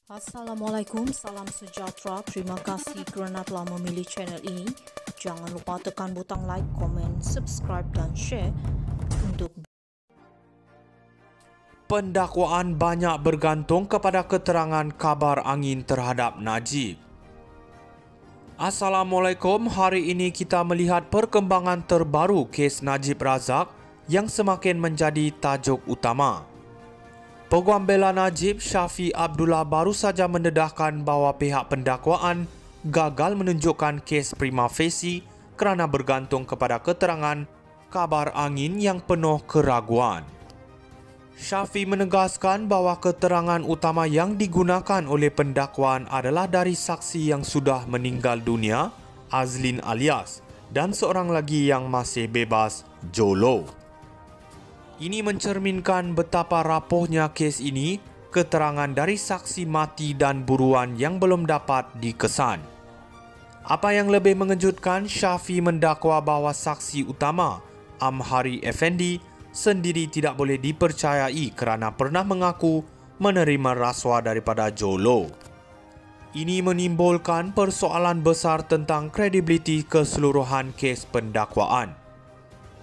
Assalamualaikum, salam sejahtera. Terima kasih kerana telah memilih channel ini. Jangan lupa tekan butang like, komen, subscribe dan share untuk Pendakwaan banyak bergantung kepada keterangan kabar angin terhadap Najib. Assalamualaikum, hari ini kita melihat perkembangan terbaru kes Najib Razak yang semakin menjadi tajuk utama. Peguam bela Najib, Syafiq Abdullah baru saja mendedahkan bahawa pihak pendakwaan gagal menunjukkan kes prima facie kerana bergantung kepada keterangan kabar angin yang penuh keraguan. Syafiq menegaskan bahawa keterangan utama yang digunakan oleh pendakwaan adalah dari saksi yang sudah meninggal dunia, Azlin Alias, dan seorang lagi yang masih bebas, Jolo. Ini mencerminkan betapa rapuhnya kes ini, keterangan dari saksi mati dan buruan yang belum dapat dikesan. Apa yang lebih mengejutkan, Syafiq mendakwa bahawa saksi utama, Amhari Effendi, sendiri tidak boleh dipercayai kerana pernah mengaku menerima rasuah daripada Jolo. Ini menimbulkan persoalan besar tentang kredibiliti keseluruhan kes pendakwaan.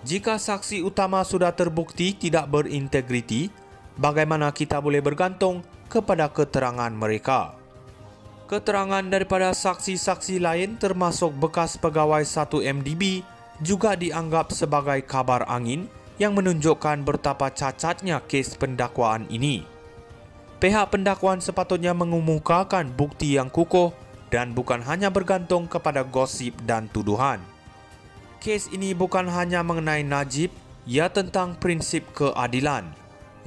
Jika saksi utama sudah terbukti tidak berintegriti, bagaimana kita boleh bergantung kepada keterangan mereka? Keterangan daripada saksi-saksi lain termasuk bekas pegawai 1MDB juga dianggap sebagai kabar angin yang menunjukkan betapa cacatnya kes pendakwaan ini. Pihak pendakwaan sepatutnya mengemukakan bukti yang kukuh dan bukan hanya bergantung kepada gosip dan tuduhan. Kes ini bukan hanya mengenai Najib, ia tentang prinsip keadilan.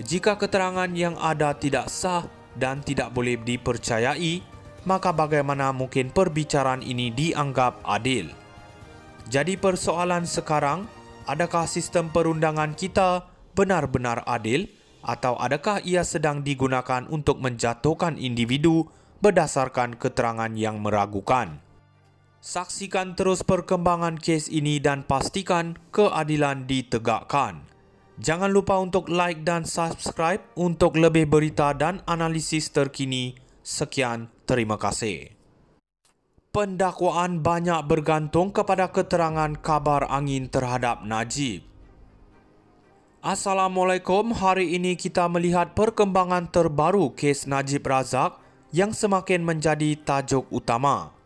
Jika keterangan yang ada tidak sah dan tidak boleh dipercayai, maka bagaimana mungkin perbicaraan ini dianggap adil? Jadi persoalan sekarang, adakah sistem perundangan kita benar-benar adil atau adakah ia sedang digunakan untuk menjatuhkan individu berdasarkan keterangan yang meragukan? Saksikan terus perkembangan kes ini dan pastikan keadilan ditegakkan. Jangan lupa untuk like dan subscribe untuk lebih berita dan analisis terkini. Sekian, terima kasih. Pendakwaan banyak bergantung kepada keterangan kabar angin terhadap Najib. Assalamualaikum, hari ini kita melihat perkembangan terbaru kes Najib Razak yang semakin menjadi tajuk utama.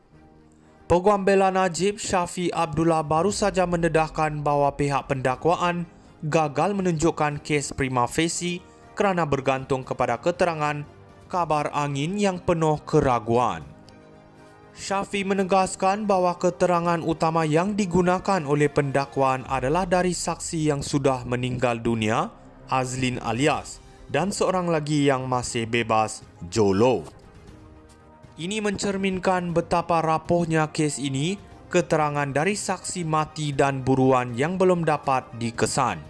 Peguam bela Najib, Syafiq Abdullah baru saja mendedahkan bahawa pihak pendakwaan gagal menunjukkan kes prima facie kerana bergantung kepada keterangan kabar angin yang penuh keraguan. Syafiq menegaskan bahawa keterangan utama yang digunakan oleh pendakwaan adalah dari saksi yang sudah meninggal dunia, Azlin Alias, dan seorang lagi yang masih bebas, Jolo. Ini mencerminkan betapa rapuhnya kes ini, keterangan dari saksi mati dan buruan yang belum dapat dikesan.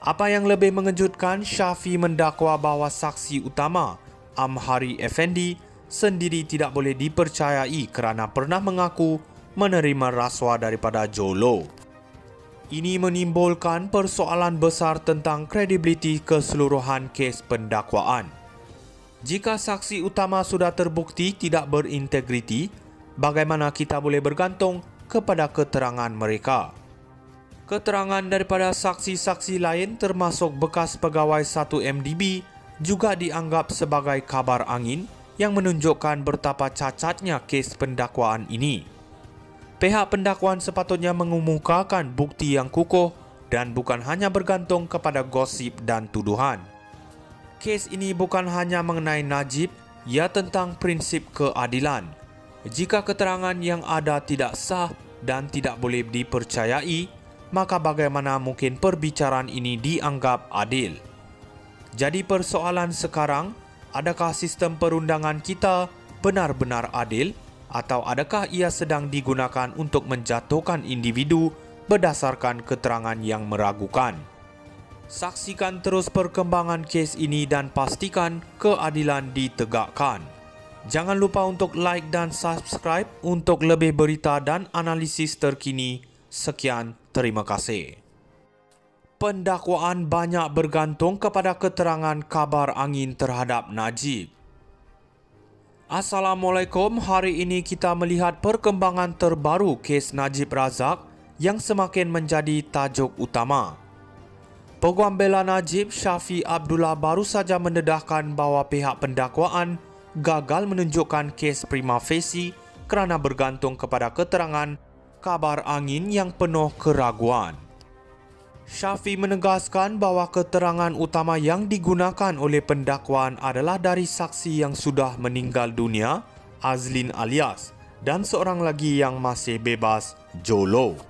Apa yang lebih mengejutkan, Syafiq mendakwa bahawa saksi utama, Amhari Effendi, sendiri tidak boleh dipercayai kerana pernah mengaku menerima rasuah daripada Jolo. Ini menimbulkan persoalan besar tentang kredibiliti keseluruhan kes pendakwaan. Jika saksi utama sudah terbukti tidak berintegriti, bagaimana kita boleh bergantung kepada keterangan mereka? Keterangan daripada saksi-saksi lain termasuk bekas pegawai 1MDB juga dianggap sebagai kabar angin yang menunjukkan betapa cacatnya kes pendakwaan ini. Pihak pendakwaan sepatutnya mengemukakan bukti yang kukuh dan bukan hanya bergantung kepada gosip dan tuduhan. Kes ini bukan hanya mengenai Najib, ia tentang prinsip keadilan. Jika keterangan yang ada tidak sah dan tidak boleh dipercayai, maka bagaimana mungkin perbicaraan ini dianggap adil? Jadi persoalan sekarang, adakah sistem perundangan kita benar-benar adil atau adakah ia sedang digunakan untuk menjatuhkan individu berdasarkan keterangan yang meragukan? Saksikan terus perkembangan kes ini dan pastikan keadilan ditegakkan. Jangan lupa untuk like dan subscribe untuk lebih berita dan analisis terkini. Sekian, terima kasih. Pendakwaan banyak bergantung kepada keterangan kabar angin terhadap Najib. Assalamualaikum, hari ini kita melihat perkembangan terbaru kes Najib Razak yang semakin menjadi tajuk utama. Peguam bela Najib, Shafie Abdullah baru saja mendedahkan bahawa pihak pendakwaan gagal menunjukkan kes prima facie kerana bergantung kepada keterangan kabar angin yang penuh keraguan. Shafie menegaskan bahawa keterangan utama yang digunakan oleh pendakwaan adalah dari saksi yang sudah meninggal dunia, Azlin Alias, dan seorang lagi yang masih bebas, Jolo.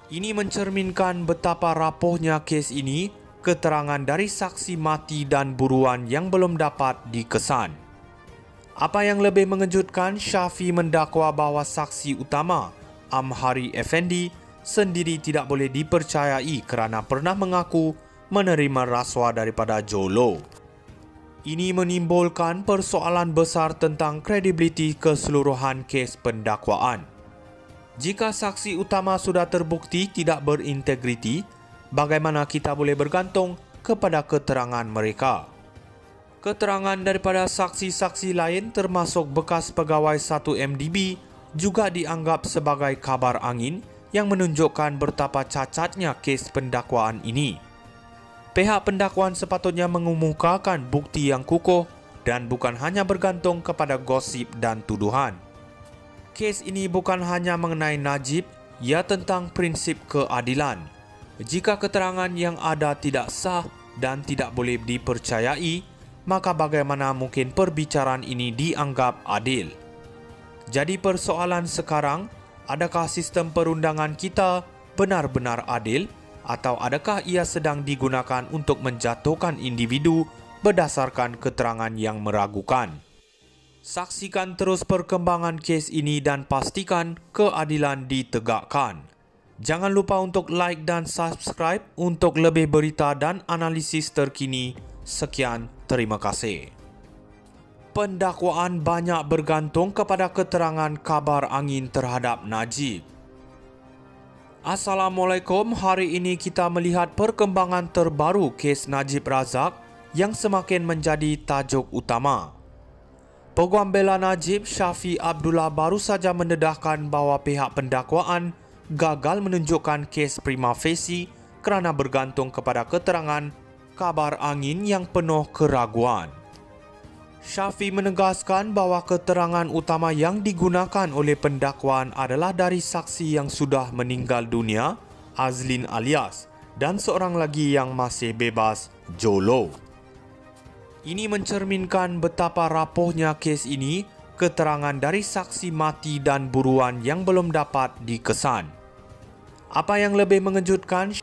Ini mencerminkan betapa rapuhnya kes ini, keterangan dari saksi mati dan buruan yang belum dapat dikesan. Apa yang lebih mengejutkan, Shafie mendakwa bahawa saksi utama, Amhari Effendi, sendiri tidak boleh dipercayai kerana pernah mengaku menerima rasuah daripada Jolo. Ini menimbulkan persoalan besar tentang kredibiliti keseluruhan kes pendakwaan. Jika saksi utama sudah terbukti tidak berintegriti, bagaimana kita boleh bergantung kepada keterangan mereka? Keterangan daripada saksi-saksi lain termasuk bekas pegawai 1MDB juga dianggap sebagai kabar angin yang menunjukkan betapa cacatnya kes pendakwaan ini. Pihak pendakwaan sepatutnya mengemukakan bukti yang kukuh dan bukan hanya bergantung kepada gosip dan tuduhan. Kes ini bukan hanya mengenai Najib, ia tentang prinsip keadilan. Jika keterangan yang ada tidak sah dan tidak boleh dipercayai, maka bagaimana mungkin perbicaraan ini dianggap adil? Jadi persoalan sekarang, adakah sistem perundangan kita benar-benar adil atau adakah ia sedang digunakan untuk menjatuhkan individu berdasarkan keterangan yang meragukan? Saksikan terus perkembangan kes ini dan pastikan keadilan ditegakkan. Jangan lupa untuk like dan subscribe untuk lebih berita dan analisis terkini. Sekian, terima kasih. Pendakwaan banyak bergantung kepada keterangan kabar angin terhadap Najib. Assalamualaikum, hari ini kita melihat perkembangan terbaru kes Najib Razak yang semakin menjadi tajuk utama. Peguam bela Najib, Shafie Abdullah baru saja mendedahkan bahawa pihak pendakwaan gagal menunjukkan kes prima facie kerana bergantung kepada keterangan kabar angin yang penuh keraguan. Shafie menegaskan bahawa keterangan utama yang digunakan oleh pendakwaan adalah dari saksi yang sudah meninggal dunia, Azlin Alias, dan seorang lagi yang masih bebas, Jolo. Ini mencerminkan betapa rapuhnya kes ini, keterangan dari saksi mati dan buruan yang belum dapat dikesan. Apa yang lebih mengejutkan,